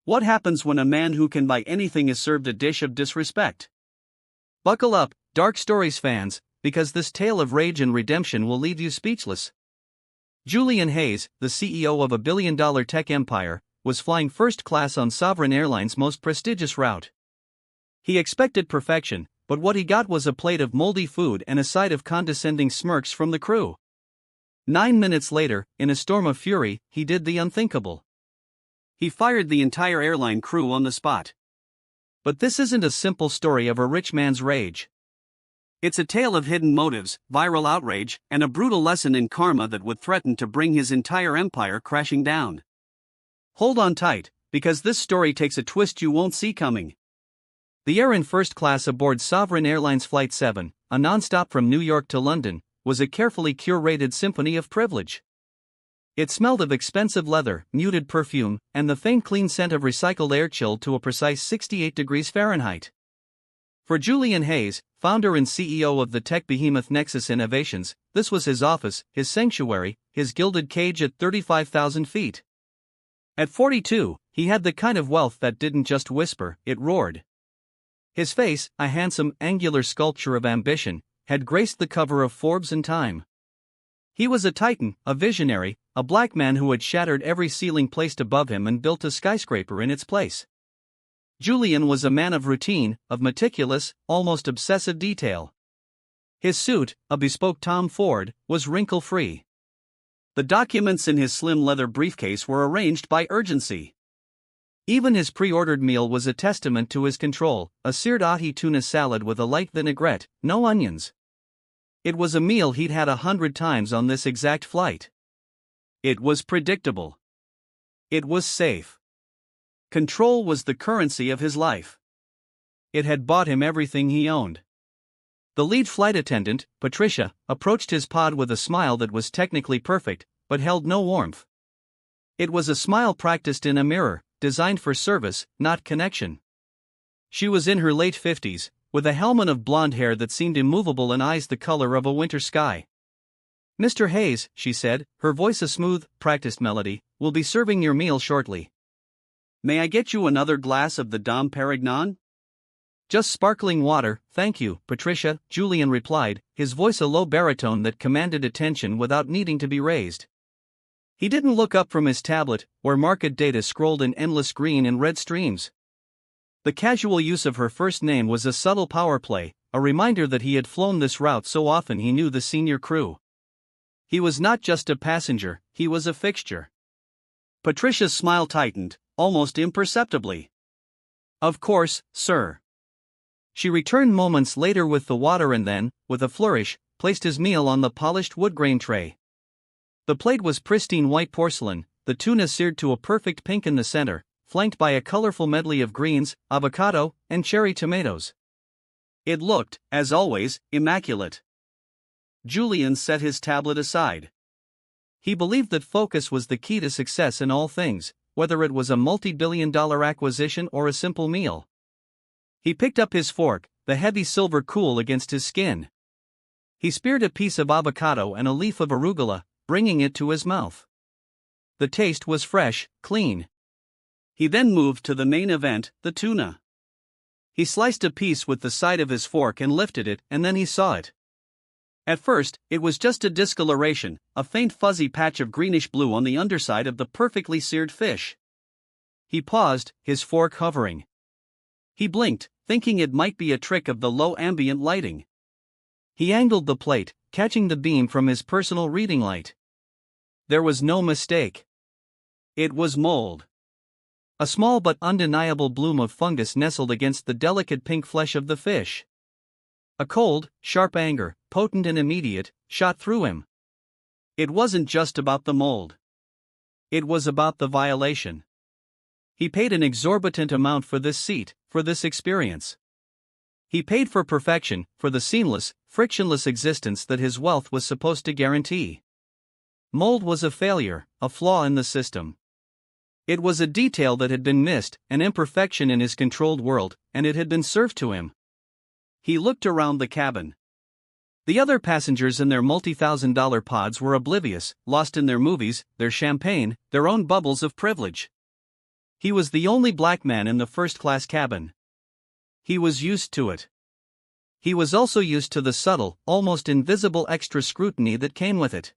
What happens when a man who can buy anything is served a dish of disrespect? Buckle up, Dark Stories fans, because this tale of rage and redemption will leave you speechless. Julian Hayes, the CEO of a billion-dollar tech empire, was flying first class on Sovereign Airlines' most prestigious route. He expected perfection, but what he got was a plate of moldy food and a side of condescending smirks from the crew. 9 minutes later, in a storm of fury, he did the unthinkable. He fired the entire airline crew on the spot. But this isn't a simple story of a rich man's rage. It's a tale of hidden motives, viral outrage, and a brutal lesson in karma that would threaten to bring his entire empire crashing down. Hold on tight, because this story takes a twist you won't see coming. The air in first class aboard Sovereign Airlines Flight 7, a non-stop from New York to London, was a carefully curated symphony of privilege. It smelled of expensive leather, muted perfume, and the faint clean scent of recycled air chilled to a precise 68 degrees Fahrenheit. For Julian Hayes, founder and CEO of the tech behemoth Nexus Innovations, this was his office, his sanctuary, his gilded cage at 35,000 feet. At 42, he had the kind of wealth that didn't just whisper, it roared. His face, a handsome, angular sculpture of ambition, had graced the cover of Forbes and Time. He was a titan, a visionary, a black man who had shattered every ceiling placed above him and built a skyscraper in its place. Julian was a man of routine, of meticulous, almost obsessive detail. His suit, a bespoke Tom Ford, was wrinkle-free. The documents in his slim leather briefcase were arranged by urgency. Even his pre-ordered meal was a testament to his control, a seared ahi tuna salad with a light vinaigrette, no onions. It was a meal he'd had 100 times on this exact flight. It was predictable. It was safe. Control was the currency of his life. It had bought him everything he owned. The lead flight attendant, Patricia, approached his pod with a smile that was technically perfect, but held no warmth. It was a smile practiced in a mirror, designed for service, not connection. She was in her late 50s, with a helmet of blonde hair that seemed immovable and eyes the color of a winter sky. "Mr. Hayes," she said, her voice a smooth, practiced melody, "will be serving your meal shortly." "May I get you another glass of the Dom Perignon?" "Just sparkling water, thank you, Patricia," Julian replied, his voice a low baritone that commanded attention without needing to be raised. He didn't look up from his tablet, where market data scrolled in endless green and red streams. The casual use of her first name was a subtle power play, a reminder that he had flown this route so often he knew the senior crew. He was not just a passenger, he was a fixture. Patricia's smile tightened, almost imperceptibly. "Of course, sir." She returned moments later with the water and then, with a flourish, placed his meal on the polished wood-grain tray. The plate was pristine white porcelain, the tuna seared to a perfect pink in the center, flanked by a colorful medley of greens, avocado, and cherry tomatoes. It looked, as always, immaculate. Julian set his tablet aside. He believed that focus was the key to success in all things, whether it was a multi-billion-dollar acquisition or a simple meal. He picked up his fork, the heavy silver cool against his skin. He speared a piece of avocado and a leaf of arugula, bringing it to his mouth. The taste was fresh, clean. He then moved to the main event, the tuna. He sliced a piece with the side of his fork and lifted it, and then he saw it. At first, it was just a discoloration, a faint fuzzy patch of greenish blue on the underside of the perfectly seared fish. He paused, his fork hovering. He blinked, thinking it might be a trick of the low ambient lighting. He angled the plate, catching the beam from his personal reading light. There was no mistake. It was mold. A small but undeniable bloom of fungus nestled against the delicate pink flesh of the fish. A cold, sharp anger, potent and immediate, shot through him. It wasn't just about the mold. It was about the violation. He paid an exorbitant amount for this seat, for this experience. He paid for perfection, for the seamless, frictionless existence that his wealth was supposed to guarantee. Mold was a failure, a flaw in the system. It was a detail that had been missed, an imperfection in his controlled world, and it had been served to him. He looked around the cabin. The other passengers in their multi-thousand-dollar pods were oblivious, lost in their movies, their champagne, their own bubbles of privilege. He was the only black man in the first-class cabin. He was used to it. He was also used to the subtle, almost invisible extra scrutiny that came with it.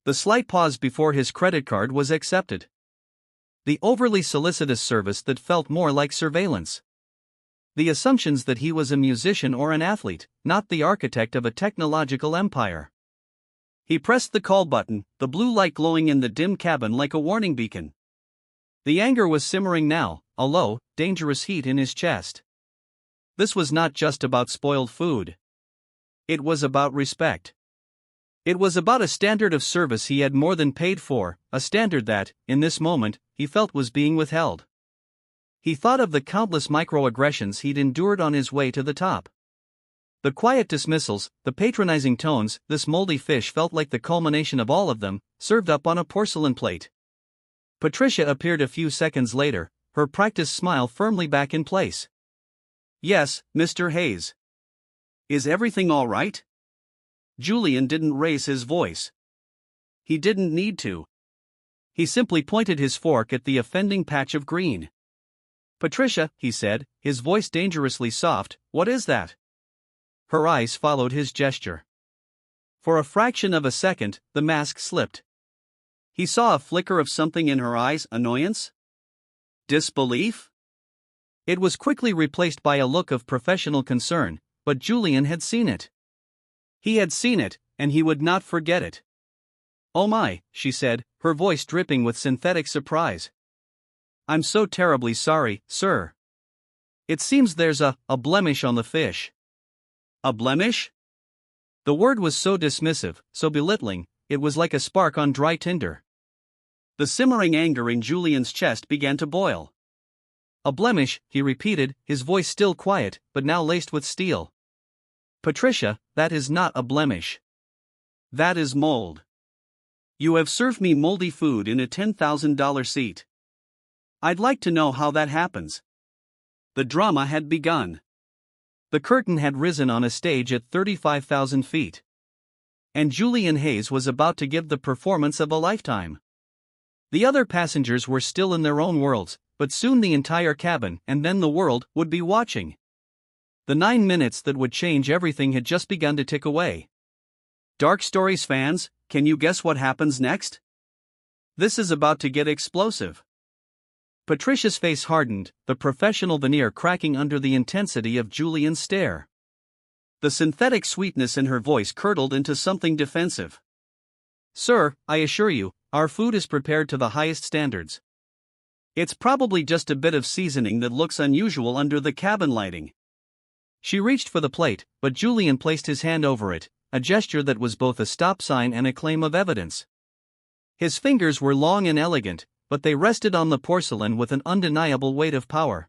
The slight pause before his credit card was accepted. The overly solicitous service that felt more like surveillance. The assumptions that he was a musician or an athlete, not the architect of a technological empire. He pressed the call button, the blue light glowing in the dim cabin like a warning beacon. The anger was simmering now, a low, dangerous heat in his chest. This was not just about spoiled food. It was about respect. It was about a standard of service he had more than paid for, a standard that, in this moment, he felt was being withheld. He thought of the countless microaggressions he'd endured on his way to the top. The quiet dismissals, the patronizing tones, this moldy fish felt like the culmination of all of them, served up on a porcelain plate. Patricia appeared a few seconds later, her practiced smile firmly back in place. "Yes, Mr. Hayes. Is everything all right?" Julian didn't raise his voice. He didn't need to. He simply pointed his fork at the offending patch of green. "Patricia," he said, his voice dangerously soft, "what is that?" Her eyes followed his gesture. For a fraction of a second, the mask slipped. He saw a flicker of something in her eyes, annoyance? Disbelief? It was quickly replaced by a look of professional concern, but Julian had seen it. He had seen it, and he would not forget it. "Oh my," she said, her voice dripping with synthetic surprise. "I'm so terribly sorry, sir. It seems there's a blemish on the fish." "A blemish?" The word was so dismissive, so belittling, it was like a spark on dry tinder. The simmering anger in Julian's chest began to boil. "A blemish," he repeated, his voice still quiet, but now laced with steel. "Patricia, that is not a blemish. That is mold. You have served me moldy food in a $10,000 seat. I'd like to know how that happens." The drama had begun. The curtain had risen on a stage at 35,000 feet. And Julian Hayes was about to give the performance of a lifetime. The other passengers were still in their own worlds, but soon the entire cabin, and then the world, would be watching. The 9 minutes that would change everything had just begun to tick away. Dark Stories fans, can you guess what happens next? This is about to get explosive. Patricia's face hardened, the professional veneer cracking under the intensity of Julian's stare. The synthetic sweetness in her voice curdled into something defensive. "Sir, I assure you, our food is prepared to the highest standards. It's probably just a bit of seasoning that looks unusual under the cabin lighting." She reached for the plate, but Julian placed his hand over it, a gesture that was both a stop sign and a claim of evidence. His fingers were long and elegant, but they rested on the porcelain with an undeniable weight of power.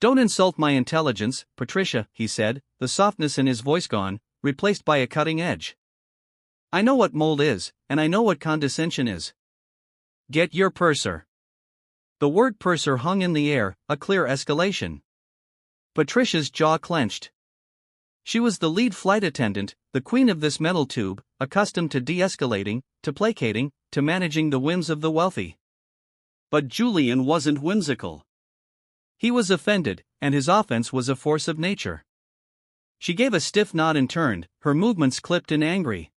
"Don't insult my intelligence, Patricia," he said, the softness in his voice gone, replaced by a cutting edge. "I know what mold is, and I know what condescension is. Get your purser." The word purser hung in the air, a clear escalation. Patricia's jaw clenched. She was the lead flight attendant, the queen of this metal tube, accustomed to de-escalating, to placating, to managing the whims of the wealthy. But Julian wasn't whimsical. He was offended, and his offense was a force of nature. She gave a stiff nod and turned, her movements clipped and angry.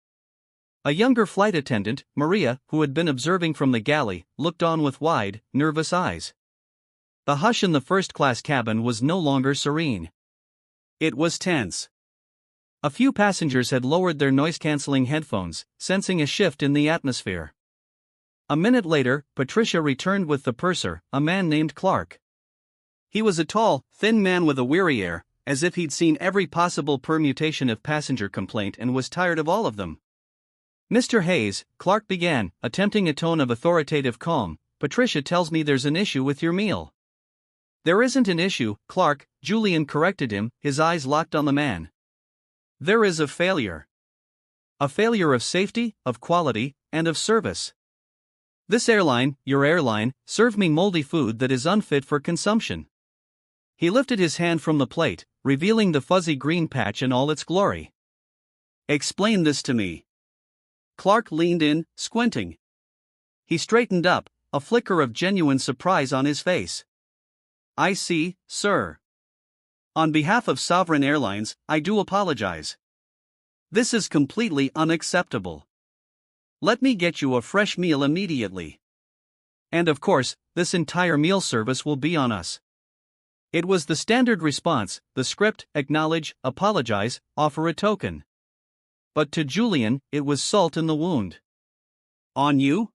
A younger flight attendant, Maria, who had been observing from the galley, looked on with wide, nervous eyes. The hush in the first-class cabin was no longer serene. It was tense. A few passengers had lowered their noise-canceling headphones, sensing a shift in the atmosphere. A minute later, Patricia returned with the purser, a man named Clark. He was a tall, thin man with a weary air, as if he'd seen every possible permutation of passenger complaint and was tired of all of them. "Mr. Hayes," Clark began, attempting a tone of authoritative calm, "Patricia tells me there's an issue with your meal." "There isn't an issue, Clark," Julian corrected him, his eyes locked on the man. "There is a failure. A failure of safety, of quality, and of service. This airline, your airline, served me moldy food that is unfit for consumption." He lifted his hand from the plate, revealing the fuzzy green patch in all its glory. "Explain this to me." Clark leaned in, squinting. He straightened up, a flicker of genuine surprise on his face. "I see, sir. On behalf of Sovereign Airlines, I do apologize. This is completely unacceptable. Let me get you a fresh meal immediately. And of course, this entire meal service will be on us." It was the standard response: the script, acknowledge, apologize, offer a token. But to Julian, it was salt in the wound. "On you?"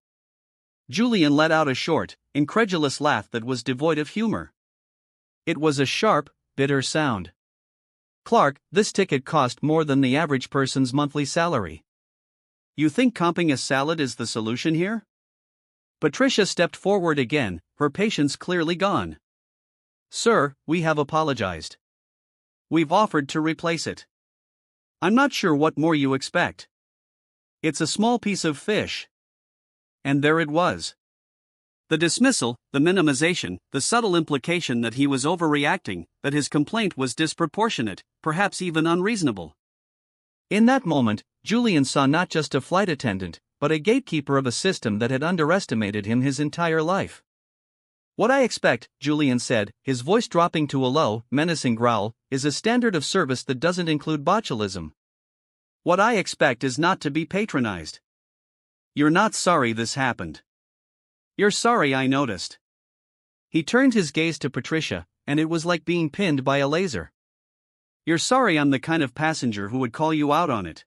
Julian let out a short, incredulous laugh that was devoid of humor. It was a sharp, bitter sound. "Clark, this ticket cost more than the average person's monthly salary. You think comping a salad is the solution here?" Patricia stepped forward again, her patience clearly gone. "Sir, we have apologized. We've offered to replace it. I'm not sure what more you expect. It's a small piece of fish." And there it was. The dismissal, the minimization, the subtle implication that he was overreacting, that his complaint was disproportionate, perhaps even unreasonable. In that moment, Julian saw not just a flight attendant, but a gatekeeper of a system that had underestimated him his entire life. "What I expect," Julian said, his voice dropping to a low, menacing growl, "is a standard of service that doesn't include botulism. What I expect is not to be patronized. You're not sorry this happened. You're sorry I noticed." He turned his gaze to Patricia, and it was like being pinned by a laser. "You're sorry I'm the kind of passenger who would call you out on it."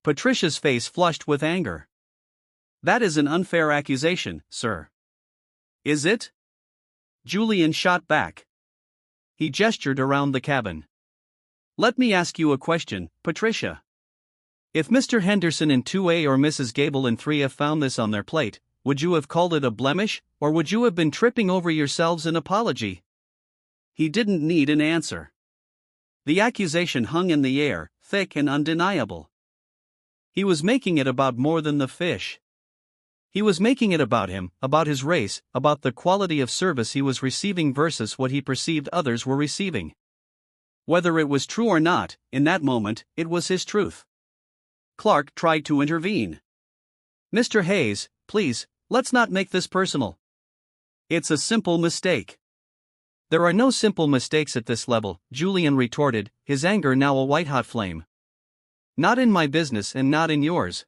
Patricia's face flushed with anger. "That is an unfair accusation, sir." "Is it?" Julian shot back. He gestured around the cabin. "Let me ask you a question, Patricia. If Mr. Henderson in 2A or Mrs. Gable in 3F found this on their plate, would you have called it a blemish, or would you have been tripping over yourselves in apology?" He didn't need an answer. The accusation hung in the air, thick and undeniable. He was making it about more than the fish. He was making it about him, about his race, about the quality of service he was receiving versus what he perceived others were receiving. Whether it was true or not, in that moment, it was his truth. Clark tried to intervene. "Mr. Hayes, please, let's not make this personal. It's a simple mistake." "There are no simple mistakes at this level," Julian retorted, his anger now a white-hot flame. "Not in my business and not in yours.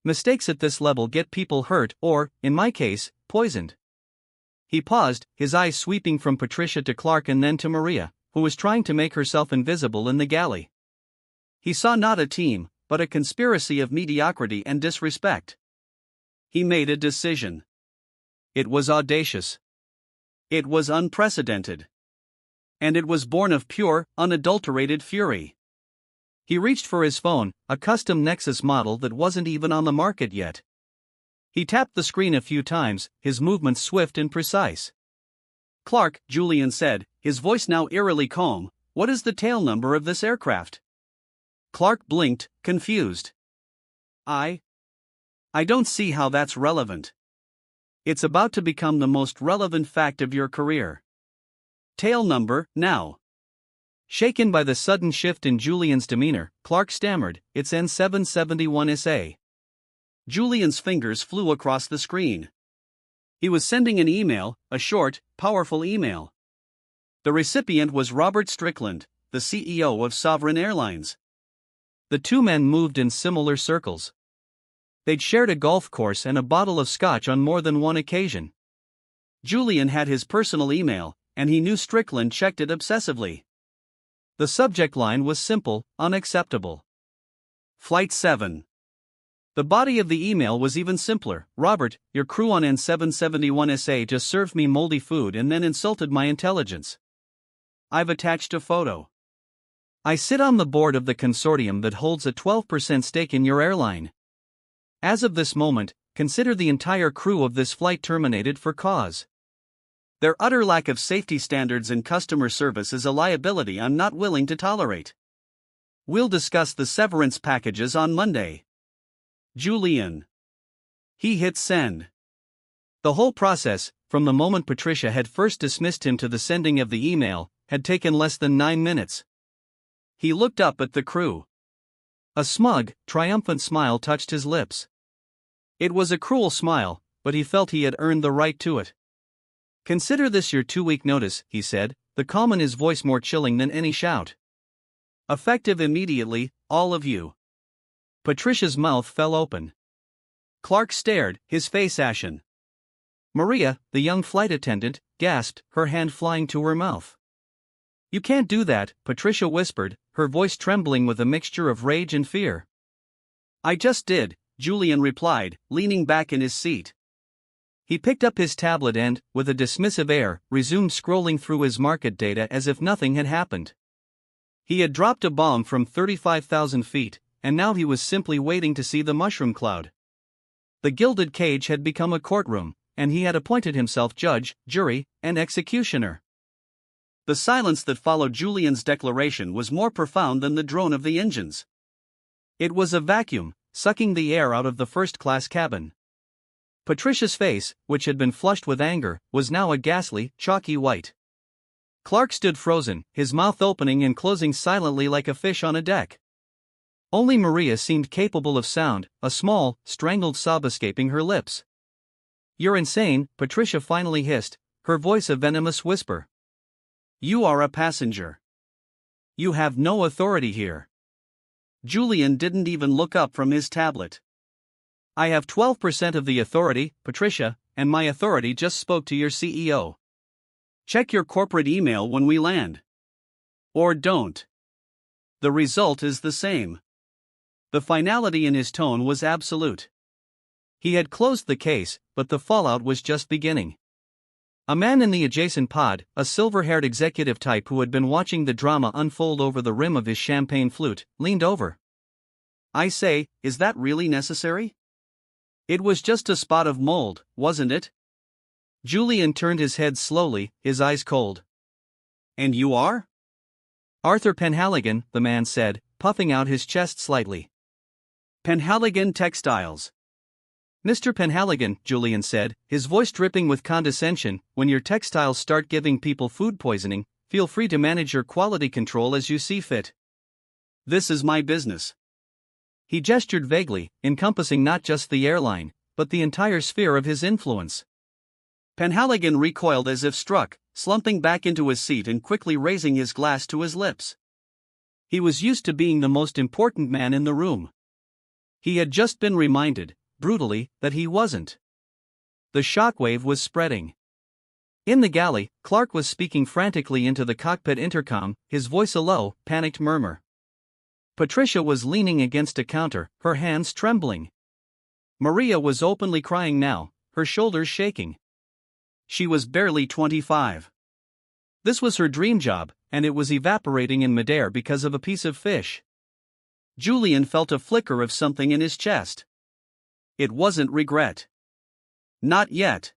Mistakes at this level get people hurt or, in my case, poisoned." He paused, his eyes sweeping from Patricia to Clark and then to Maria, who was trying to make herself invisible in the galley. He saw not a team, but a conspiracy of mediocrity and disrespect. He made a decision. It was audacious. It was unprecedented. And it was born of pure, unadulterated fury. He reached for his phone, a custom Nexus model that wasn't even on the market yet. He tapped the screen a few times, his movements swift and precise. "Clark," Julian said, his voice now eerily calm, "what is the tail number of this aircraft?" Clark blinked, confused. I don't see how that's relevant." "It's about to become the most relevant fact of your career. Tail number, now." Shaken by the sudden shift in Julian's demeanor, Clark stammered, "It's N771SA." Julian's fingers flew across the screen. He was sending an email, a short, powerful email. The recipient was Robert Strickland, the CEO of Sovereign Airlines. The two men moved in similar circles. They'd shared a golf course and a bottle of scotch on more than one occasion. Julian had his personal email, and he knew Strickland checked it obsessively. The subject line was simple: unacceptable. Flight 7. The body of the email was even simpler: "Robert, your crew on N771SA just served me moldy food and then insulted my intelligence. I've attached a photo. I sit on the board of the consortium that holds a 12% stake in your airline. As of this moment, consider the entire crew of this flight terminated for cause. Their utter lack of safety standards and customer service is a liability I'm not willing to tolerate. We'll discuss the severance packages on Monday. Julian." He hit send. The whole process, from the moment Patricia had first dismissed him to the sending of the email, had taken less than 9 minutes. He looked up at the crew. A smug, triumphant smile touched his lips. It was a cruel smile, but he felt he had earned the right to it. "Consider this your 2-week notice," he said, the calm in his voice more chilling than any shout. "Effective immediately, all of you." Patricia's mouth fell open. Clark stared, his face ashen. Maria, the young flight attendant, gasped, her hand flying to her mouth. "You can't do that," Patricia whispered, her voice trembling with a mixture of rage and fear. "I just did," Julian replied, leaning back in his seat. He picked up his tablet and, with a dismissive air, resumed scrolling through his market data as if nothing had happened. He had dropped a bomb from 35,000 feet, and now he was simply waiting to see the mushroom cloud. The gilded cage had become a courtroom, and he had appointed himself judge, jury, and executioner. The silence that followed Julian's declaration was more profound than the drone of the engines. It was a vacuum, sucking the air out of the first-class cabin. Patricia's face, which had been flushed with anger, was now a ghastly, chalky white. Clark stood frozen, his mouth opening and closing silently like a fish on a deck. Only Maria seemed capable of sound, a small, strangled sob escaping her lips. "You're insane," Patricia finally hissed, her voice a venomous whisper. "You are a passenger. You have no authority here." Julian didn't even look up from his tablet. "I have 12% of the authority, Patricia, and my authority just spoke to your CEO. Check your corporate email when we land. Or don't. The result is the same." The finality in his tone was absolute. He had closed the case, but the fallout was just beginning. A man in the adjacent pod, a silver-haired executive type who had been watching the drama unfold over the rim of his champagne flute, leaned over. "I say, is that really necessary? It was just a spot of mold, wasn't it?" Julian turned his head slowly, his eyes cold. "And you are?" "Arthur Penhaligon," the man said, puffing out his chest slightly. "Penhaligon Textiles." "Mr. Penhaligon," Julian said, his voice dripping with condescension, "when your textiles start giving people food poisoning, feel free to manage your quality control as you see fit. This is my business." He gestured vaguely, encompassing not just the airline, but the entire sphere of his influence. Penhaligon recoiled as if struck, slumping back into his seat and quickly raising his glass to his lips. He was used to being the most important man in the room. He had just been reminded, brutally, that he wasn't. The shockwave was spreading. In the galley, Clark was speaking frantically into the cockpit intercom, his voice a low, panicked murmur. Patricia was leaning against a counter, her hands trembling. Maria was openly crying now, her shoulders shaking. She was barely 25. This was her dream job, and it was evaporating in midair because of a piece of fish. Julian felt a flicker of something in his chest. It wasn't regret. Not yet.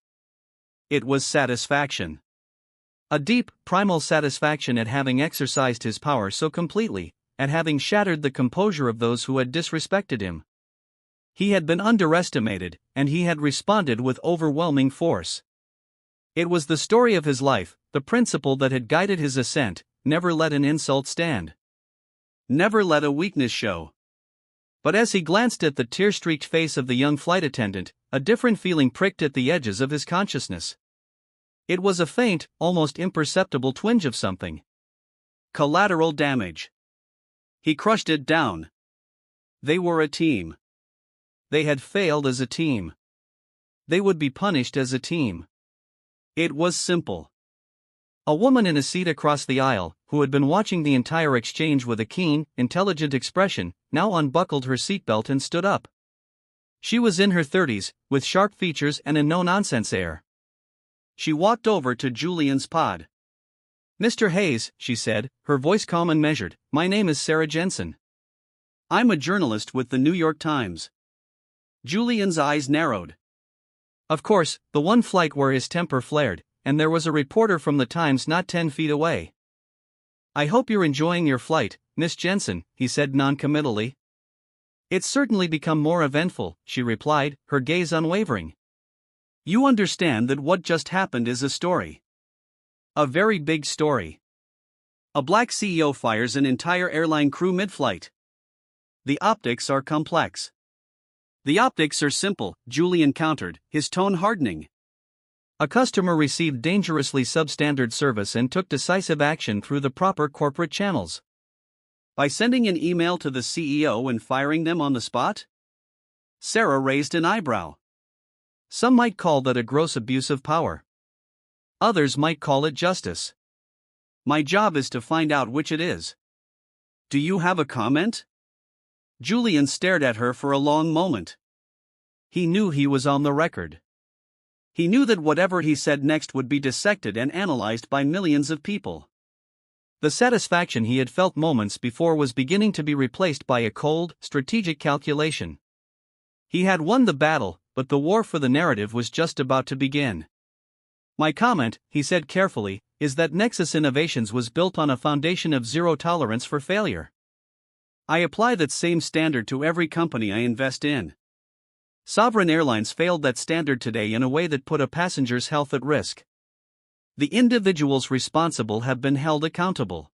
It was satisfaction. A deep, primal satisfaction at having exercised his power so completely, at having shattered the composure of those who had disrespected him. He had been underestimated, and he had responded with overwhelming force. It was the story of his life, the principle that had guided his ascent: never let an insult stand. Never let a weakness show. But as he glanced at the tear-streaked face of the young flight attendant, a different feeling pricked at the edges of his consciousness. It was a faint, almost imperceptible twinge of something. Collateral damage. He crushed it down. They were a team. They had failed as a team. They would be punished as a team. It was simple. A woman in a seat across the aisle, who had been watching the entire exchange with a keen, intelligent expression, now unbuckled her seatbelt and stood up. She was in her 30s, with sharp features and a no-nonsense air. She walked over to Julian's pod. "Mr. Hayes," she said, her voice calm and measured, "my name is Sarah Jensen. I'm a journalist with the New York Times." Julian's eyes narrowed. Of course, the one flight where his temper flared, and there was a reporter from the Times not 10 feet away. "I hope you're enjoying your flight, Miss Jensen," he said noncommittally. "It's certainly become more eventful," she replied, her gaze unwavering. "You understand that what just happened is a story. A very big story. A black CEO fires an entire airline crew mid-flight. The optics are complex. The optics are simple, Julian countered, his tone hardening. A customer received dangerously substandard service and took decisive action through the proper corporate channels. By sending an email to the CEO and firing them on the spot? Sarah raised an eyebrow. Some might call that a gross abuse of power. Others might call it justice. My job is to find out which it is. Do you have a comment? Julian stared at her for a long moment. He knew he was on the record. He knew that whatever he said next would be dissected and analyzed by millions of people. The satisfaction he had felt moments before was beginning to be replaced by a cold, strategic calculation. He had won the battle, but the war for the narrative was just about to begin. My comment, he said carefully, is that Nexus Innovations was built on a foundation of zero tolerance for failure. I apply that same standard to every company I invest in. Sovereign airlines failed that standard today in a way that put a passenger's health at risk. The individuals responsible have been held accountable.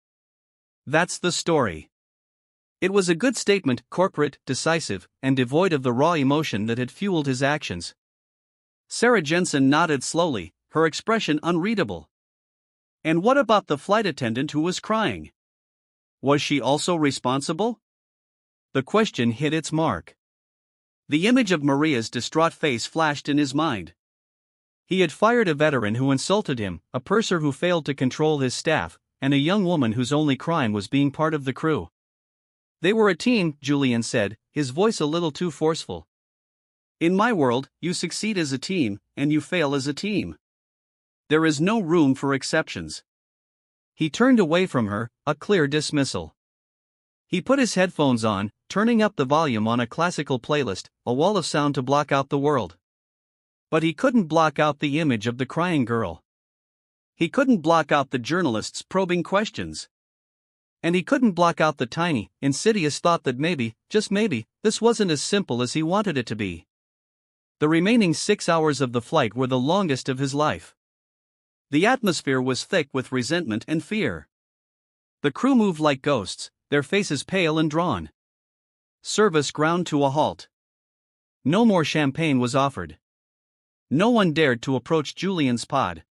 That's the story. It was a good statement, corporate, decisive, and devoid of the raw emotion that had fueled his actions. Sarah Jensen nodded slowly, her expression unreadable. And what about the flight attendant who was crying? Was she also responsible? The question hit its mark. The image of Maria's distraught face flashed in his mind. He had fired a veteran who insulted him, a purser who failed to control his staff, and a young woman whose only crime was being part of the crew. They were a team, Julian said, his voice a little too forceful. In my world, you succeed as a team, and you fail as a team. There is no room for exceptions. He turned away from her, a clear dismissal. He put his headphones on, turning up the volume on a classical playlist, a wall of sound to block out the world. But he couldn't block out the image of the crying girl. He couldn't block out the journalists' probing questions. And he couldn't block out the tiny, insidious thought that maybe, just maybe, this wasn't as simple as he wanted it to be. The remaining 6 hours of the flight were the longest of his life. The atmosphere was thick with resentment and fear. The crew moved like ghosts, their faces pale and drawn. Service ground to a halt. No more champagne was offered. No one dared to approach Julian's pod.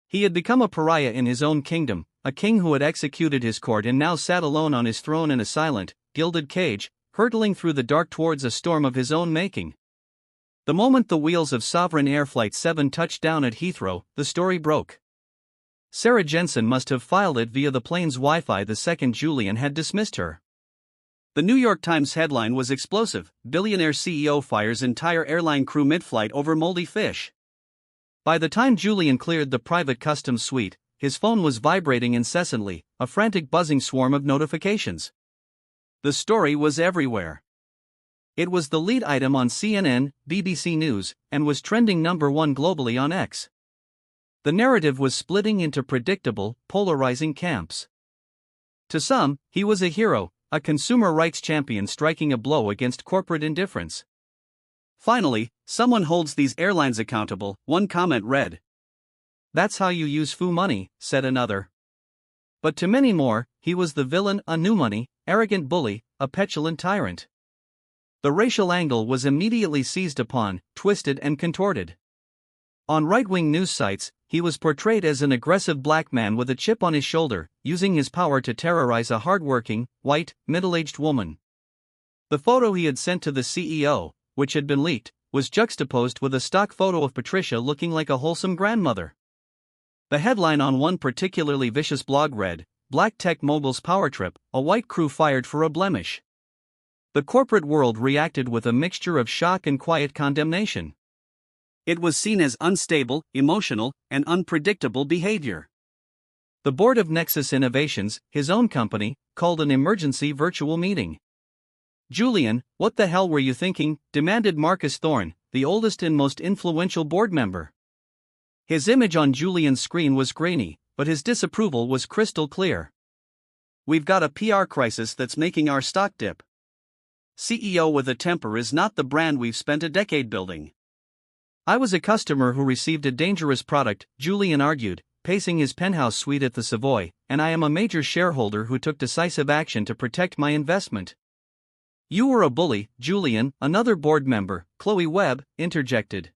He had become a pariah in his own kingdom, a king who had executed his court and now sat alone on his throne in a silent, gilded cage, hurtling through the dark towards a storm of his own making. The moment the wheels of Sovereign Air Flight 7 touched down at Heathrow, the story broke. Sarah Jensen must have filed it via the plane's Wi-Fi the second Julian had dismissed her. The New York Times headline was explosive: billionaire CEO fires entire airline crew mid-flight over moldy fish. By the time Julian cleared the private customs suite, his phone was vibrating incessantly, a frantic buzzing swarm of notifications. The story was everywhere. It was the lead item on CNN, BBC News, and was trending #1 globally on X. The narrative was splitting into predictable, polarizing camps. To some, he was a hero, a consumer rights champion striking a blow against corporate indifference. Finally, someone holds these airlines accountable, one comment read. That's how you use foo money, said another. But to many more, he was the villain, a new money, arrogant bully, a petulant tyrant. The racial angle was immediately seized upon, twisted and contorted. On right-wing news sites, he was portrayed as an aggressive black man with a chip on his shoulder, using his power to terrorize a hard-working, white, middle-aged woman. The photo he had sent to the CEO, which had been leaked, was juxtaposed with a stock photo of Patricia looking like a wholesome grandmother. The headline on one particularly vicious blog read, "Black Tech Mogul's Power Trip, a white crew fired for a blemish." The corporate world reacted with a mixture of shock and quiet condemnation. It was seen as unstable, emotional, and unpredictable behavior. The board of Nexus Innovations, his own company, called an emergency virtual meeting. "Julian, what the hell were you thinking?" demanded Marcus Thorne, the oldest and most influential board member. His image on Julian's screen was grainy, but his disapproval was crystal clear. "We've got a PR crisis that's making our stock dip. CEO with a temper is not the brand we've spent a decade building." "I was a customer who received a dangerous product," Julian argued, pacing his penthouse suite at the Savoy, "and I am a major shareholder who took decisive action to protect my investment." "You were a bully, Julian," another board member, Chloe Webb, interjected.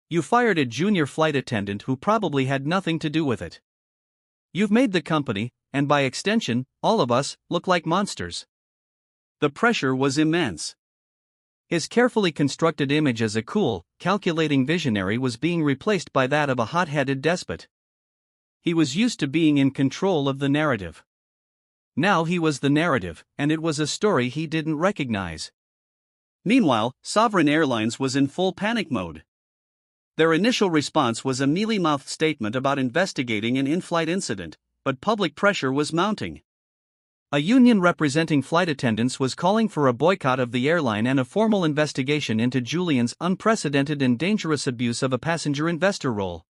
"You fired a junior flight attendant who probably had nothing to do with it. You've made the company, and by extension, all of us, look like monsters." The pressure was immense. His carefully constructed image as a cool, calculating visionary was being replaced by that of a hot-headed despot. He was used to being in control of the narrative. Now he was the narrative, and it was a story he didn't recognize. Meanwhile, Sovereign Airlines was in full panic mode. Their initial response was a mealy-mouthed statement about investigating an in-flight incident, but public pressure was mounting. A union representing flight attendants was calling for a boycott of the airline and a formal investigation into Julian's unprecedented and dangerous abuse of a passenger investor role.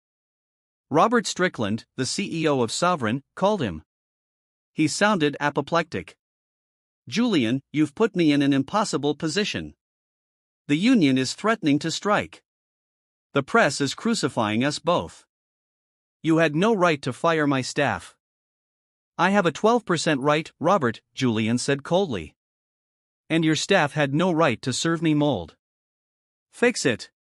Robert Strickland, the CEO of Sovereign, called him. He sounded apoplectic. "Julian, you've put me in an impossible position. The union is threatening to strike. The press is crucifying us both. You had no right to fire my staff." "I have a 12% right, Robert," Julian said coldly. "And your staff had no right to serve me mold. Fix it."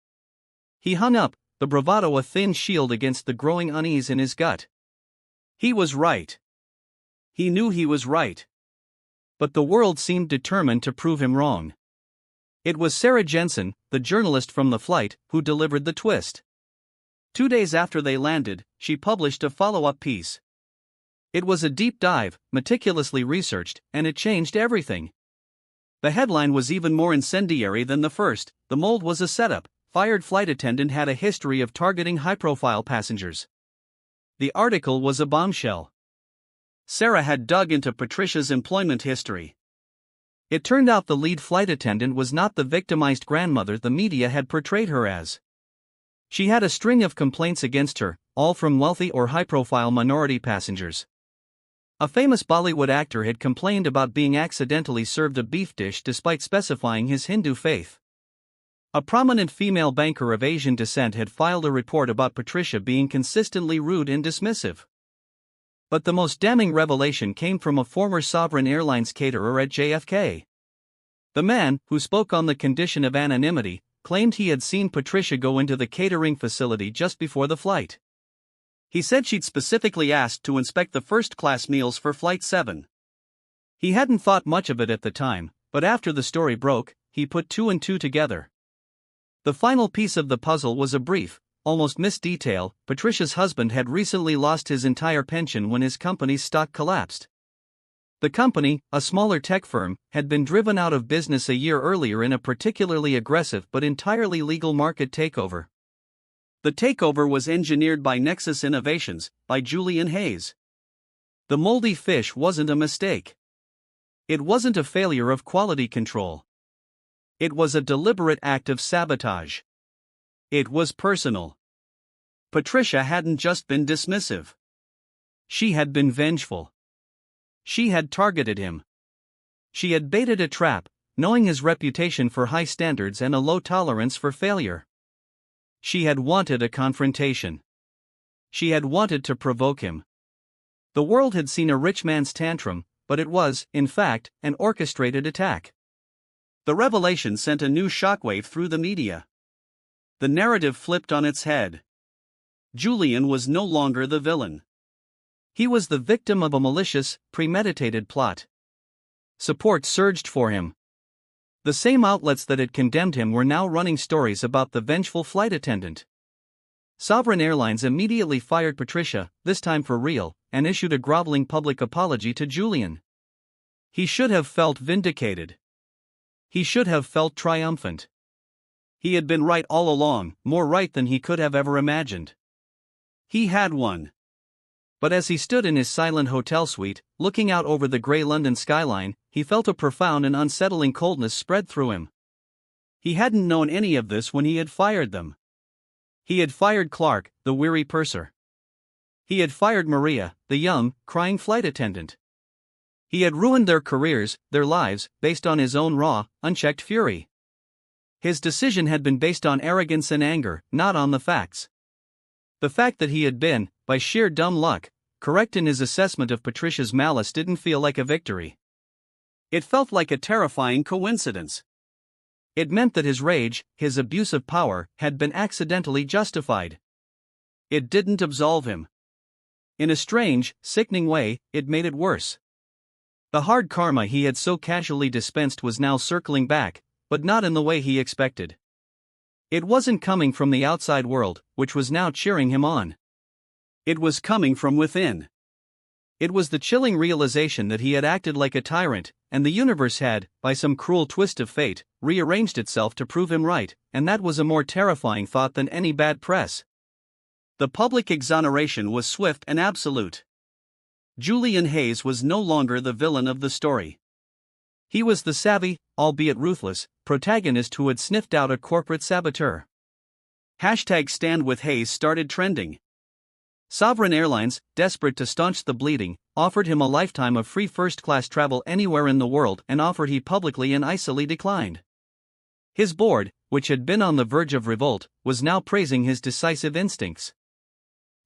He hung up, the bravado a thin shield against the growing unease in his gut. He was right. He knew he was right. But the world seemed determined to prove him wrong. It was Sarah Jensen, the journalist from the flight, who delivered the twist. 2 days after they landed, she published a follow-up piece. It was a deep dive, meticulously researched, and it changed everything. The headline was even more incendiary than the first. The mold was a setup. Fired flight attendant had a history of targeting high-profile passengers. The article was a bombshell. Sarah had dug into Patricia's employment history. It turned out the lead flight attendant was not the victimized grandmother the media had portrayed her as. She had a string of complaints against her, all from wealthy or high-profile minority passengers. A famous Bollywood actor had complained about being accidentally served a beef dish despite specifying his Hindu faith. A prominent female banker of Asian descent had filed a report about Patricia being consistently rude and dismissive. But the most damning revelation came from a former Sovereign Airlines caterer at JFK. The man, who spoke on the condition of anonymity, claimed he had seen Patricia go into the catering facility just before the flight. He said she'd specifically asked to inspect the first-class meals for Flight 7. He hadn't thought much of it at the time, but after the story broke, he put 2 and 2 together. The final piece of the puzzle was a brief, almost missed detail. Patricia's husband had recently lost his entire pension when his company's stock collapsed. The company, a smaller tech firm, had been driven out of business a year earlier in a particularly aggressive but entirely legal market takeover. The takeover was engineered by Nexus Innovations, by Julian Hayes. The moldy fish wasn't a mistake. It wasn't a failure of quality control. It was a deliberate act of sabotage. It was personal. Patricia hadn't just been dismissive. She had been vengeful. She had targeted him. She had baited a trap, knowing his reputation for high standards and a low tolerance for failure. She had wanted a confrontation. She had wanted to provoke him. The world had seen a rich man's tantrum, but it was, in fact, an orchestrated attack. The revelation sent a new shockwave through the media. The narrative flipped on its head. Julian was no longer the villain. He was the victim of a malicious, premeditated plot. Support surged for him. The same outlets that had condemned him were now running stories about the vengeful flight attendant. Sovereign Airlines immediately fired Patricia, this time for real, and issued a groveling public apology to Julian. He should have felt vindicated. He should have felt triumphant. He had been right all along, more right than he could have ever imagined. He had won. But as he stood in his silent hotel suite, looking out over the grey London skyline, he felt a profound and unsettling coldness spread through him. He hadn't known any of this when he had fired them. He had fired Clark, the weary purser. He had fired Maria, the young, crying flight attendant. He had ruined their careers, their lives, based on his own raw, unchecked fury. His decision had been based on arrogance and anger, not on the facts. The fact that he had been, by sheer dumb luck, correct in his assessment of Patricia's malice didn't feel like a victory. It felt like a terrifying coincidence. It meant that his rage, his abuse of power, had been accidentally justified. It didn't absolve him. In a strange, sickening way, it made it worse. The hard karma he had so casually dispensed was now circling back, but not in the way he expected. It wasn't coming from the outside world, which was now cheering him on. It was coming from within. It was the chilling realization that he had acted like a tyrant, and the universe had, by some cruel twist of fate, rearranged itself to prove him right, and that was a more terrifying thought than any bad press. The public exoneration was swift and absolute. Julian Hayes was no longer the villain of the story. He was the savvy, albeit ruthless, protagonist who had sniffed out a corporate saboteur. #StandWithHayes started trending. Sovereign Airlines, desperate to staunch the bleeding, offered him a lifetime of free first-class travel anywhere in the world, an offer he publicly and icily declined. His board, which had been on the verge of revolt, was now praising his decisive instincts.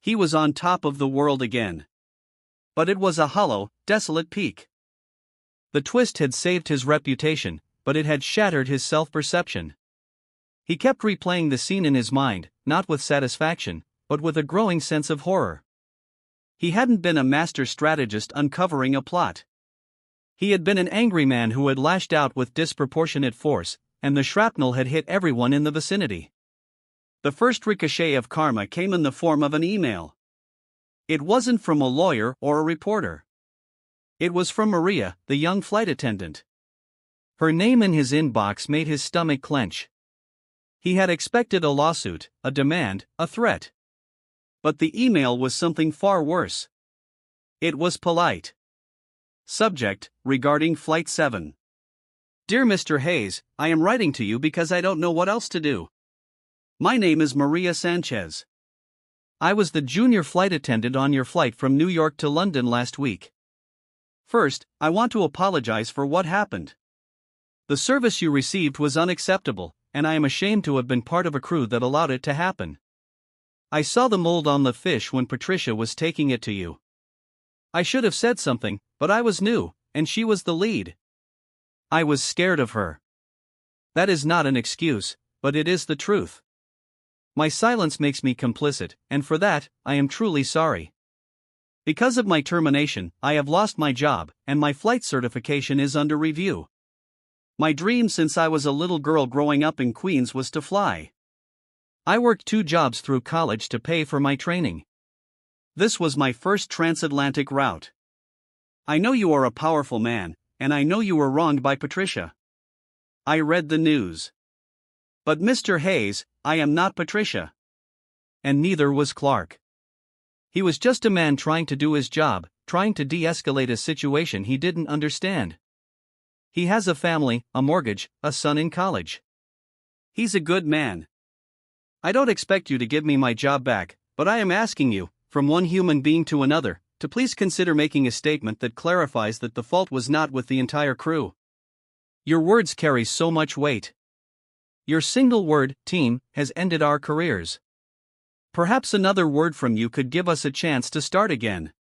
He was on top of the world again. But it was a hollow, desolate peak. The twist had saved his reputation, but it had shattered his self-perception. He kept replaying the scene in his mind, not with satisfaction, but with a growing sense of horror. He hadn't been a master strategist uncovering a plot. He had been an angry man who had lashed out with disproportionate force, and the shrapnel had hit everyone in the vicinity. The first ricochet of karma came in the form of an email. It wasn't from a lawyer or a reporter. It was from Maria, the young flight attendant. Her name in his inbox made his stomach clench. He had expected a lawsuit, a demand, a threat. But the email was something far worse. It was polite. Subject: regarding Flight 7. Dear Mr. Hayes, I am writing to you because I don't know what else to do. My name is Maria Sanchez. I was the junior flight attendant on your flight from New York to London last week. First, I want to apologize for what happened. The service you received was unacceptable, and I am ashamed to have been part of a crew that allowed it to happen. I saw the mold on the fish when Patricia was taking it to you. I should have said something, but I was new, and she was the lead. I was scared of her. That is not an excuse, but it is the truth. My silence makes me complicit, and for that, I am truly sorry. Because of my termination, I have lost my job, and my flight certification is under review. My dream since I was a little girl growing up in Queens was to fly. I worked 2 jobs through college to pay for my training. This was my first transatlantic route. I know you are a powerful man, and I know you were wronged by Patricia. I read the news. But Mr. Hayes, I am not Patricia. And neither was Clark. He was just a man trying to do his job, trying to de-escalate a situation he didn't understand. He has a family, a mortgage, a son in college. He's a good man. I don't expect you to give me my job back, but I am asking you, from one human being to another, to please consider making a statement that clarifies that the fault was not with the entire crew. Your words carry so much weight. Your single word, team, has ended our careers. Perhaps another word from you could give us a chance to start again.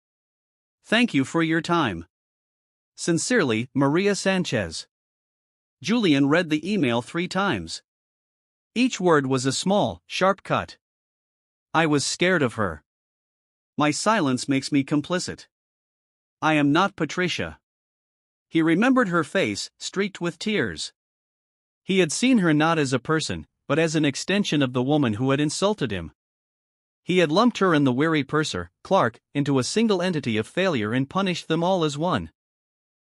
Thank you for your time. Sincerely, Maria Sanchez. Julian read the email 3 times. Each word was a small, sharp cut. I was scared of her. My silence makes me complicit. I am not Patricia. He remembered her face, streaked with tears. He had seen her not as a person, but as an extension of the woman who had insulted him. He had lumped her and the weary purser, Clark, into a single entity of failure and punished them all as one.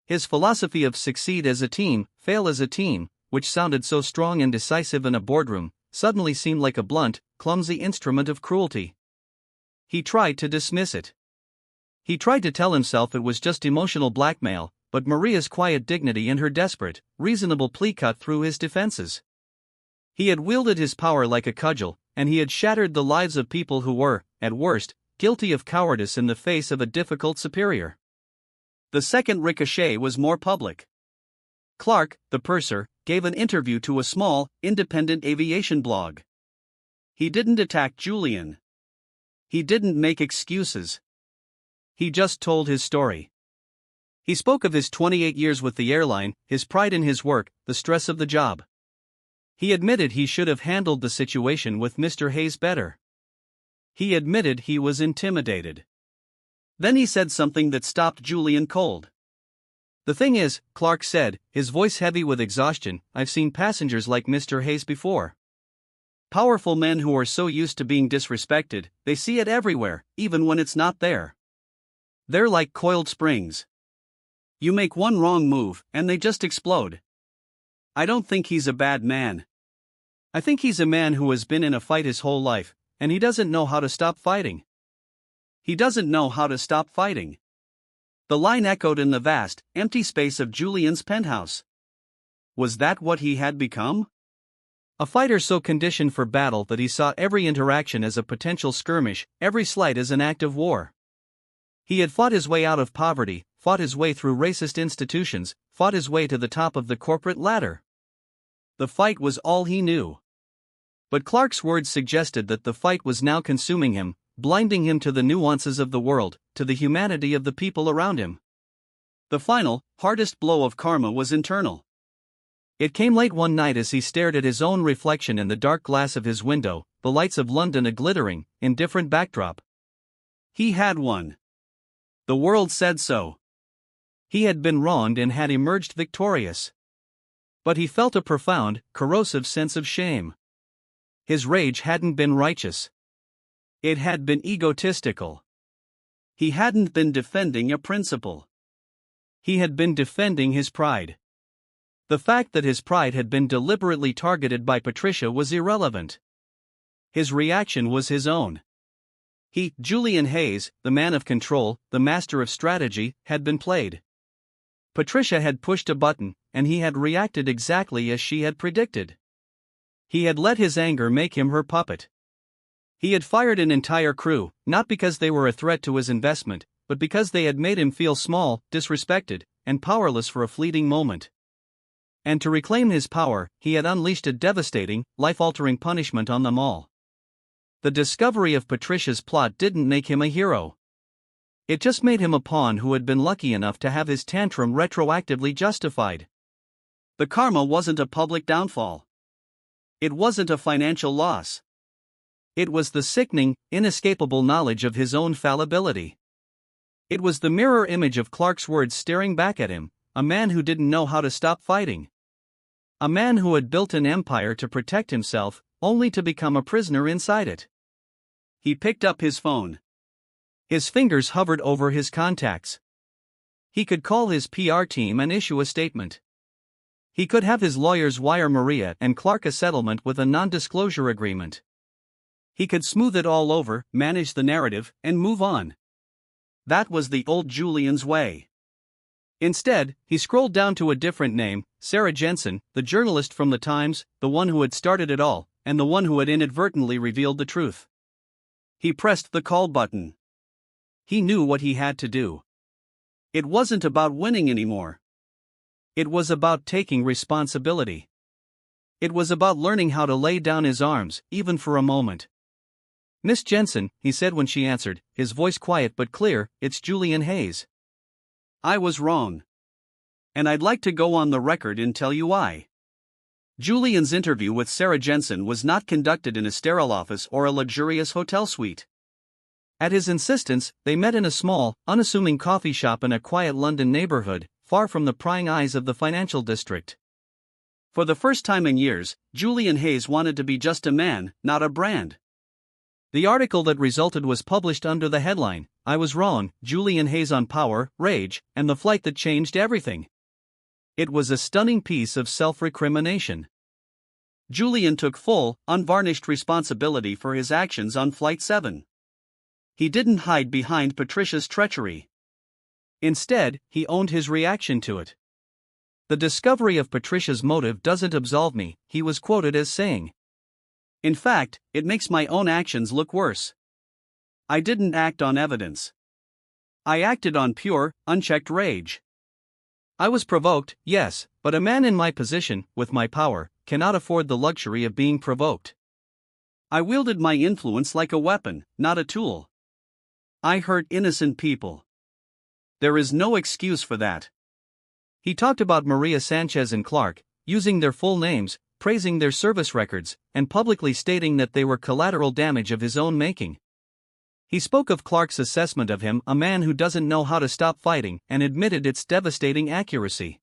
His philosophy of succeed as a team, fail as a team, which sounded so strong and decisive in a boardroom, suddenly seemed like a blunt, clumsy instrument of cruelty. He tried to dismiss it. He tried to tell himself it was just emotional blackmail, but Maria's quiet dignity and her desperate, reasonable plea cut through his defenses. He had wielded his power like a cudgel, and he had shattered the lives of people who were, at worst, guilty of cowardice in the face of a difficult superior. The second ricochet was more public. Clark, the purser, gave an interview to a small, independent aviation blog. He didn't attack Julian. He didn't make excuses. He just told his story. He spoke of his 28 years with the airline, his pride in his work, the stress of the job. He admitted he should have handled the situation with Mr. Hayes better. He admitted he was intimidated. Then he said something that stopped Julian cold. "The thing is," Clark said, his voice heavy with exhaustion, "I've seen passengers like Mr. Hayes before. Powerful men who are so used to being disrespected, they see it everywhere, even when it's not there. They're like coiled springs. You make one wrong move, and they just explode. I don't think he's a bad man. I think he's a man who has been in a fight his whole life, and he doesn't know how to stop fighting. He doesn't know how to stop fighting." The line echoed in the vast, empty space of Julian's penthouse. Was that what he had become? A fighter so conditioned for battle that he saw every interaction as a potential skirmish, every slight as an act of war. He had fought his way out of poverty, fought his way through racist institutions, fought his way to the top of the corporate ladder. The fight was all he knew. But Clark's words suggested that the fight was now consuming him, blinding him to the nuances of the world, to the humanity of the people around him. The final, hardest blow of karma was internal. It came late one night as he stared at his own reflection in the dark glass of his window, the lights of London a glittering, indifferent backdrop. He had won. The world said so. He had been wronged and had emerged victorious. But he felt a profound, corrosive sense of shame. His rage hadn't been righteous. It had been egotistical. He hadn't been defending a principle. He had been defending his pride. The fact that his pride had been deliberately targeted by Patricia was irrelevant. His reaction was his own. He, Julian Hayes, the man of control, the master of strategy, had been played. Patricia had pushed a button, and he had reacted exactly as she had predicted. He had let his anger make him her puppet. He had fired an entire crew, not because they were a threat to his investment, but because they had made him feel small, disrespected, and powerless for a fleeting moment. And to reclaim his power, he had unleashed a devastating, life-altering punishment on them all. The discovery of Patricia's plot didn't make him a hero. It just made him a pawn who had been lucky enough to have his tantrum retroactively justified. The karma wasn't a public downfall. It wasn't a financial loss. It was the sickening, inescapable knowledge of his own fallibility. It was the mirror image of Clark's words staring back at him, a man who didn't know how to stop fighting. A man who had built an empire to protect himself, only to become a prisoner inside it. He picked up his phone. His fingers hovered over his contacts. He could call his PR team and issue a statement. He could have his lawyers wire Maria and Clark a settlement with a non-disclosure agreement. He could smooth it all over, manage the narrative, and move on. That was the old Julian's way. Instead, he scrolled down to a different name, Sarah Jensen, the journalist from the Times, the one who had started it all, and the one who had inadvertently revealed the truth. He pressed the call button. He knew what he had to do. It wasn't about winning anymore. It was about taking responsibility. It was about learning how to lay down his arms, even for a moment. "Miss Jensen," he said when she answered, his voice quiet but clear, "it's Julian Hayes. I was wrong. And I'd like to go on the record and tell you why." Julian's interview with Sarah Jensen was not conducted in a sterile office or a luxurious hotel suite. At his insistence, they met in a small, unassuming coffee shop in a quiet London neighborhood, far from the prying eyes of the financial district. For the first time in years, Julian Hayes wanted to be just a man, not a brand. The article that resulted was published under the headline, "I Was Wrong, Julian Hayes on Power, Rage, and the Flight That Changed Everything." It was a stunning piece of self-recrimination. Julian took full, unvarnished responsibility for his actions on Flight 7. He didn't hide behind Patricia's treachery. Instead, he owned his reaction to it. "The discovery of Patricia's motive doesn't absolve me," he was quoted as saying. "In fact, it makes my own actions look worse. I didn't act on evidence. I acted on pure, unchecked rage. I was provoked, yes, but a man in my position, with my power, cannot afford the luxury of being provoked. I wielded my influence like a weapon, not a tool. I hurt innocent people. There is no excuse for that. He talked about Maria Sanchez and Clark, using their full names, praising their service records, and publicly stating that they were collateral damage of his own making. He spoke of Clark's assessment of him, a man who doesn't know how to stop fighting, and admitted its devastating accuracy.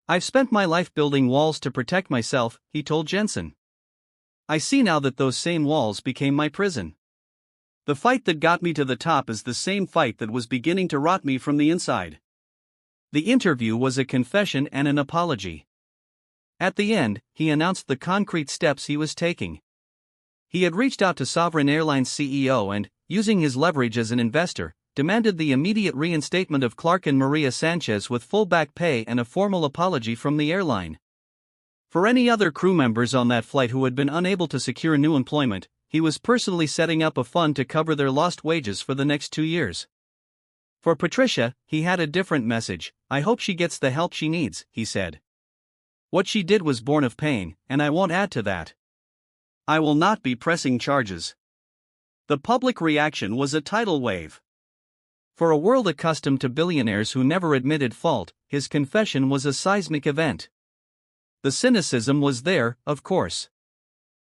I've spent my life building walls to protect myself, he told Jensen. I see now that those same walls became my prison. The fight that got me to the top is the same fight that was beginning to rot me from the inside. The interview was a confession and an apology. At the end, he announced the concrete steps he was taking. He had reached out to Sovereign Airlines CEO and, using his leverage as an investor, demanded the immediate reinstatement of Clark and Maria Sanchez with full back pay and a formal apology from the airline. For any other crew members on that flight who had been unable to secure new employment, he was personally setting up a fund to cover their lost wages for the next 2 years. For Patricia, he had a different message. I hope she gets the help she needs, he said. What she did was born of pain, and I won't add to that. I will not be pressing charges. The public reaction was a tidal wave. For a world accustomed to billionaires who never admitted fault, his confession was a seismic event. The cynicism was there, of course.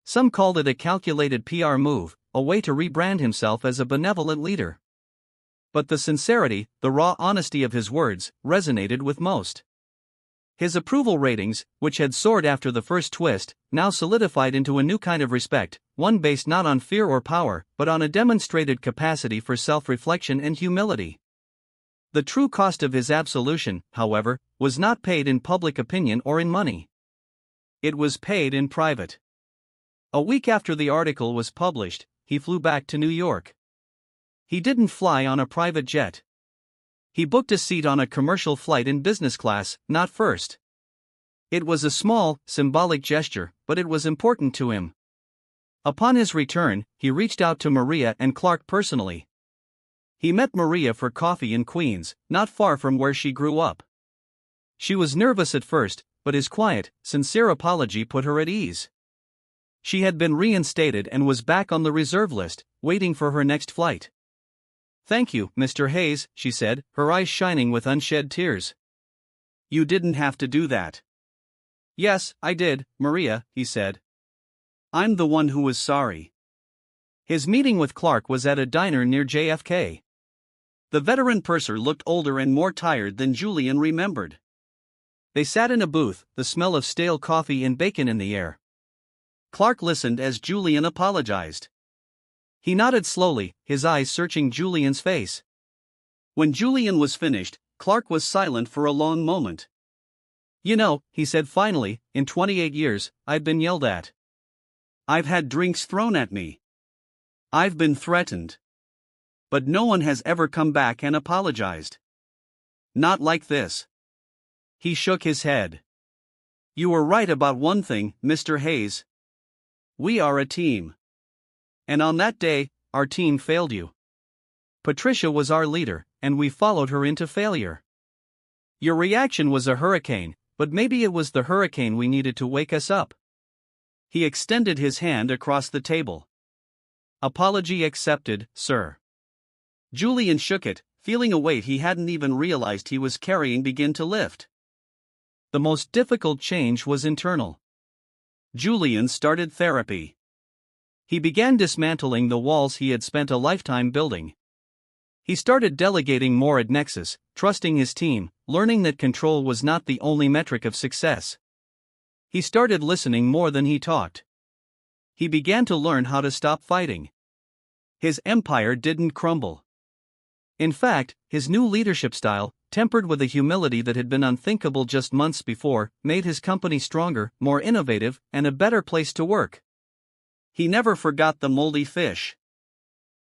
Some called it a calculated PR move, a way to rebrand himself as a benevolent leader. But the sincerity, the raw honesty of his words, resonated with most. His approval ratings, which had soared after the first twist, now solidified into a new kind of respect, one based not on fear or power, but on a demonstrated capacity for self-reflection and humility. The true cost of his absolution, however, was not paid in public opinion or in money. It was paid in private. A week after the article was published, he flew back to New York. He didn't fly on a private jet. He booked a seat on a commercial flight in business class, not first. It was a small, symbolic gesture, but it was important to him. Upon his return, he reached out to Maria and Clark personally. He met Maria for coffee in Queens, not far from where she grew up. She was nervous at first, but his quiet, sincere apology put her at ease. She had been reinstated and was back on the reserve list, waiting for her next flight. Thank you, Mr. Hayes, she said, her eyes shining with unshed tears. You didn't have to do that. Yes, I did, Maria, he said. I'm the one who was sorry. His meeting with Clark was at a diner near JFK. The veteran purser looked older and more tired than Julian remembered. They sat in a booth, the smell of stale coffee and bacon in the air. Clark listened as Julian apologized. He nodded slowly, his eyes searching Julian's face. When Julian was finished, Clark was silent for a long moment. You know, he said finally, in 28 years, I've been yelled at. I've had drinks thrown at me. I've been threatened. But no one has ever come back and apologized. Not like this. He shook his head. You were right about one thing, Mr. Hayes. We are a team. And on that day, our team failed you. Patricia was our leader, and we followed her into failure. Your reaction was a hurricane, but maybe it was the hurricane we needed to wake us up. He extended his hand across the table. Apology accepted, sir. Julian shook it, feeling a weight he hadn't even realized he was carrying begin to lift. The most difficult change was internal. Julian started therapy. He began dismantling the walls he had spent a lifetime building. He started delegating more at Nexus, trusting his team, learning that control was not the only metric of success. He started listening more than he talked. He began to learn how to stop fighting. His empire didn't crumble. In fact, his new leadership style, tempered with a humility that had been unthinkable just months before, made his company stronger, more innovative, and a better place to work. He never forgot the moldy fish.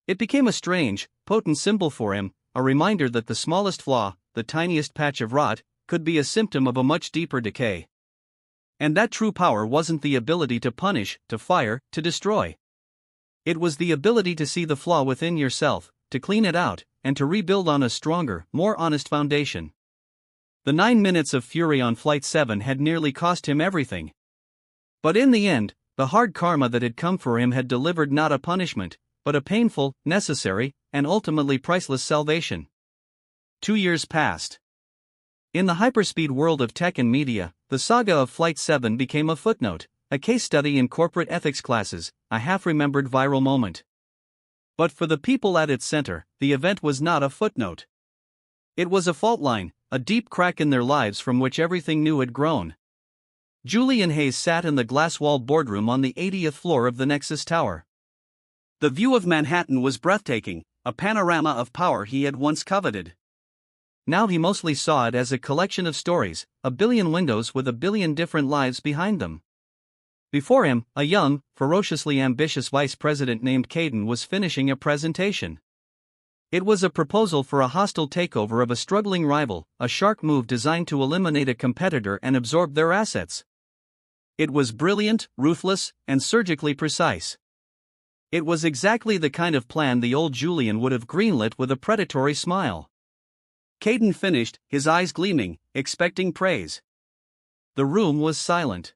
It became a strange, potent symbol for him, a reminder that the smallest flaw, the tiniest patch of rot, could be a symptom of a much deeper decay. And that true power wasn't the ability to punish, to fire, to destroy. It was the ability to see the flaw within yourself, to clean it out, and to rebuild on a stronger, more honest foundation. The 9 minutes of fury on Flight 7 had nearly cost him everything. But in the end, the hard karma that had come for him had delivered not a punishment, but a painful, necessary, and ultimately priceless salvation. 2 years passed. In the hyperspeed world of tech and media, the saga of Flight 7 became a footnote, a case study in corporate ethics classes, a half-remembered viral moment. But for the people at its center, the event was not a footnote. It was a fault line, a deep crack in their lives from which everything new had grown. Julian Hayes sat in the glass-walled boardroom on the 80th floor of the Nexus Tower. The view of Manhattan was breathtaking, a panorama of power he had once coveted. Now he mostly saw it as a collection of stories, a billion windows with a billion different lives behind them. Before him, a young, ferociously ambitious vice president named Caden was finishing a presentation. It was a proposal for a hostile takeover of a struggling rival, a shark move designed to eliminate a competitor and absorb their assets. It was brilliant, ruthless, and surgically precise. It was exactly the kind of plan the old Julian would have greenlit with a predatory smile. Caden finished, his eyes gleaming, expecting praise. The room was silent.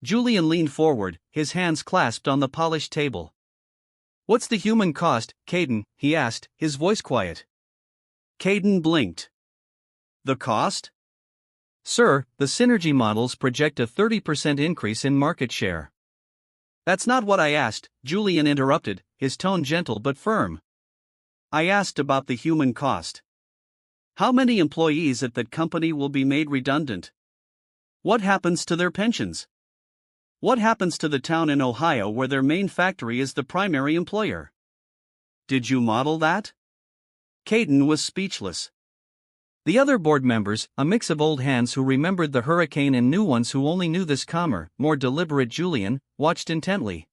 Julian leaned forward, his hands clasped on the polished table. "What's the human cost, Caden?" he asked, his voice quiet. Caden blinked. "The cost? Sir, the synergy models project a 30% increase in market share." "That's not what I asked," Julian interrupted, his tone gentle but firm. "I asked about the human cost. How many employees at that company will be made redundant? What happens to their pensions? What happens to the town in Ohio where their main factory is the primary employer? Did you model that?" Caden was speechless. The other board members, a mix of old hands who remembered the hurricane and new ones who only knew this calmer, more deliberate Julian, watched intently.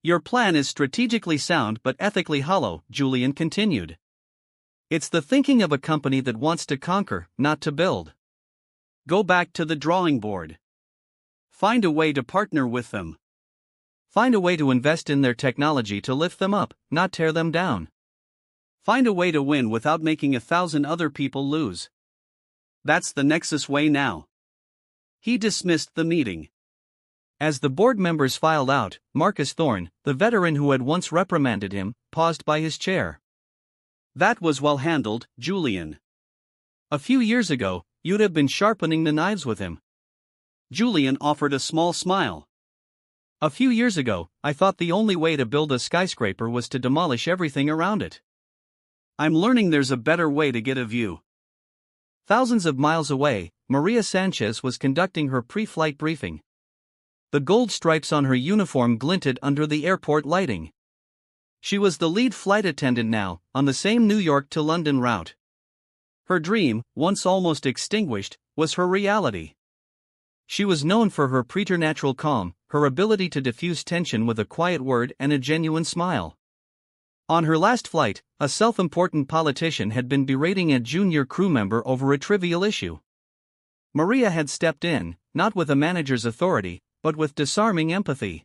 "Your plan is strategically sound but ethically hollow," Julian continued. "It's the thinking of a company that wants to conquer, not to build. Go back to the drawing board. Find a way to partner with them. Find a way to invest in their technology to lift them up, not tear them down. Find a way to win without making 1,000 other people lose. That's the Nexus way now." He dismissed the meeting. As the board members filed out, Marcus Thorne, the veteran who had once reprimanded him, paused by his chair. "That was well handled, Julian. A few years ago, you'd have been sharpening the knives with him." Julian offered a small smile. "A few years ago, I thought the only way to build a skyscraper was to demolish everything around it. I'm learning there's a better way to get a view." Thousands of miles away, Maria Sanchez was conducting her pre-flight briefing. The gold stripes on her uniform glinted under the airport lighting. She was the lead flight attendant now, on the same New York to London route. Her dream, once almost extinguished, was her reality. She was known for her preternatural calm, her ability to diffuse tension with a quiet word and a genuine smile. On her last flight, a self-important politician had been berating a junior crew member over a trivial issue. Maria had stepped in, not with a manager's authority, but with disarming empathy.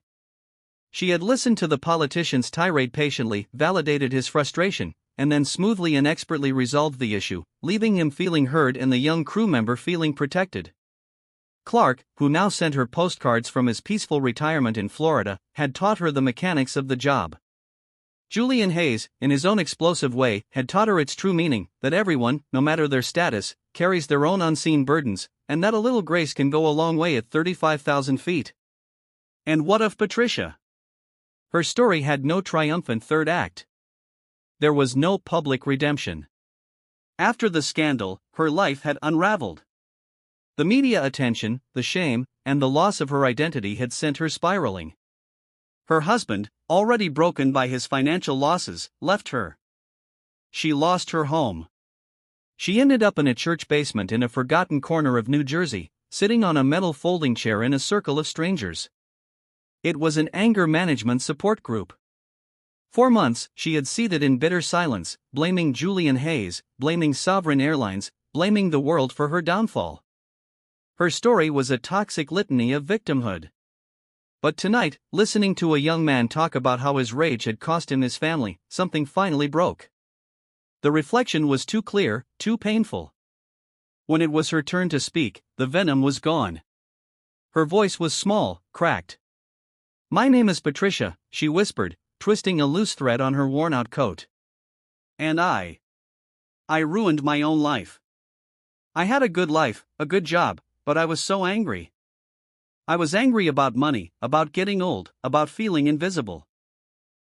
She had listened to the politician's tirade patiently, validated his frustration, and then smoothly and expertly resolved the issue, leaving him feeling heard and the young crew member feeling protected. Clark, who now sent her postcards from his peaceful retirement in Florida, had taught her the mechanics of the job. Julian Hayes, in his own explosive way, had taught her its true meaning, that everyone, no matter their status, carries their own unseen burdens, and that a little grace can go a long way at 35,000 feet. And what of Patricia? Her story had no triumphant third act. There was no public redemption. After the scandal, her life had unraveled. The media attention, the shame, and the loss of her identity had sent her spiraling. Her husband, already broken by his financial losses, left her. She lost her home. She ended up in a church basement in a forgotten corner of New Jersey, sitting on a metal folding chair in a circle of strangers. It was an anger management support group. For months, she had seethed in bitter silence, blaming Julian Hayes, blaming Sovereign Airlines, blaming the world for her downfall. Her story was a toxic litany of victimhood. But tonight, listening to a young man talk about how his rage had cost him his family, something finally broke. The reflection was too clear, too painful. When it was her turn to speak, the venom was gone. Her voice was small, cracked. "My name is Patricia," she whispered, twisting a loose thread on her worn-out coat. "And I I ruined my own life. I had a good life, a good job, but I was so angry. I was angry about money, about getting old, about feeling invisible.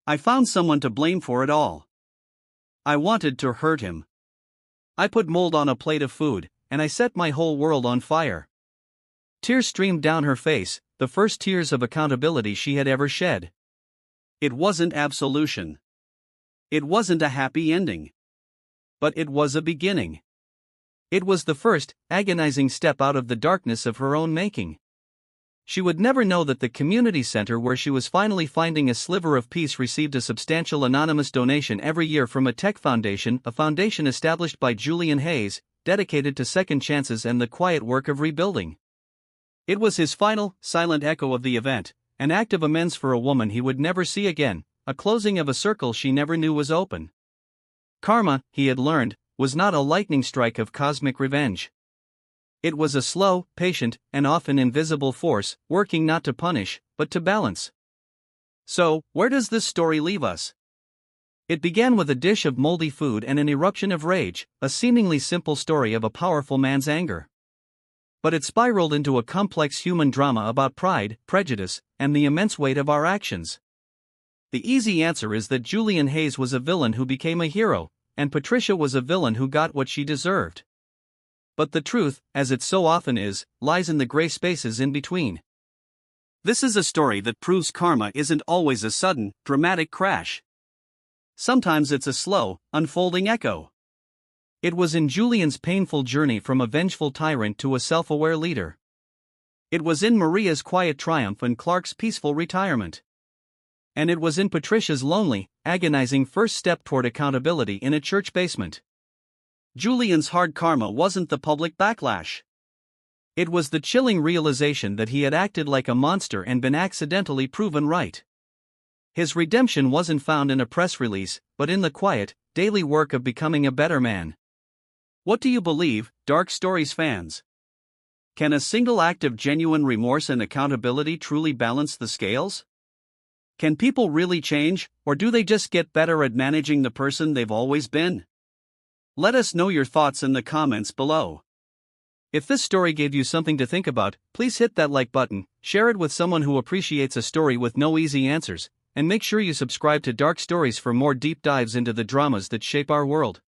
I found someone to blame for it all. I wanted to hurt him. I put mold on a plate of food, and I set my whole world on fire. Tears streamed down her face, the first tears of accountability she had ever shed. It wasn't absolution. It wasn't a happy ending. But it was a beginning. It was the first, agonizing step out of the darkness of her own making. She would never know that the community center where she was finally finding a sliver of peace received a substantial anonymous donation every year from a tech foundation, a foundation established by Julian Hayes, dedicated to second chances and the quiet work of rebuilding. It was his final, silent echo of the event, an act of amends for a woman he would never see again, a closing of a circle she never knew was open. Karma, he had learned, was not a lightning strike of cosmic revenge. It was a slow, patient, and often invisible force, working not to punish, but to balance. So, where does this story leave us? It began with a dish of moldy food and an eruption of rage, a seemingly simple story of a powerful man's anger. But it spiraled into a complex human drama about pride, prejudice, and the immense weight of our actions. The easy answer is that Julian Hayes was a villain who became a hero, and Patricia was a villain who got what she deserved. But the truth, as it so often is, lies in the gray spaces in between. This is a story that proves karma isn't always a sudden, dramatic crash. Sometimes it's a slow, unfolding echo. It was in Julian's painful journey from a vengeful tyrant to a self-aware leader. It was in Maria's quiet triumph and Clark's peaceful retirement. And it was in Patricia's lonely, agonizing first step toward accountability in a church basement. Julian's hard karma wasn't the public backlash. It was the chilling realization that he had acted like a monster and been accidentally proven right. His redemption wasn't found in a press release, but in the quiet, daily work of becoming a better man. What do you believe, Dark Stories fans? Can a single act of genuine remorse and accountability truly balance the scales? Can people really change, or do they just get better at managing the person they've always been? Let us know your thoughts in the comments below. If this story gave you something to think about, please hit that like button, share it with someone who appreciates a story with no easy answers, and make sure you subscribe to Dark Stories for more deep dives into the dramas that shape our world.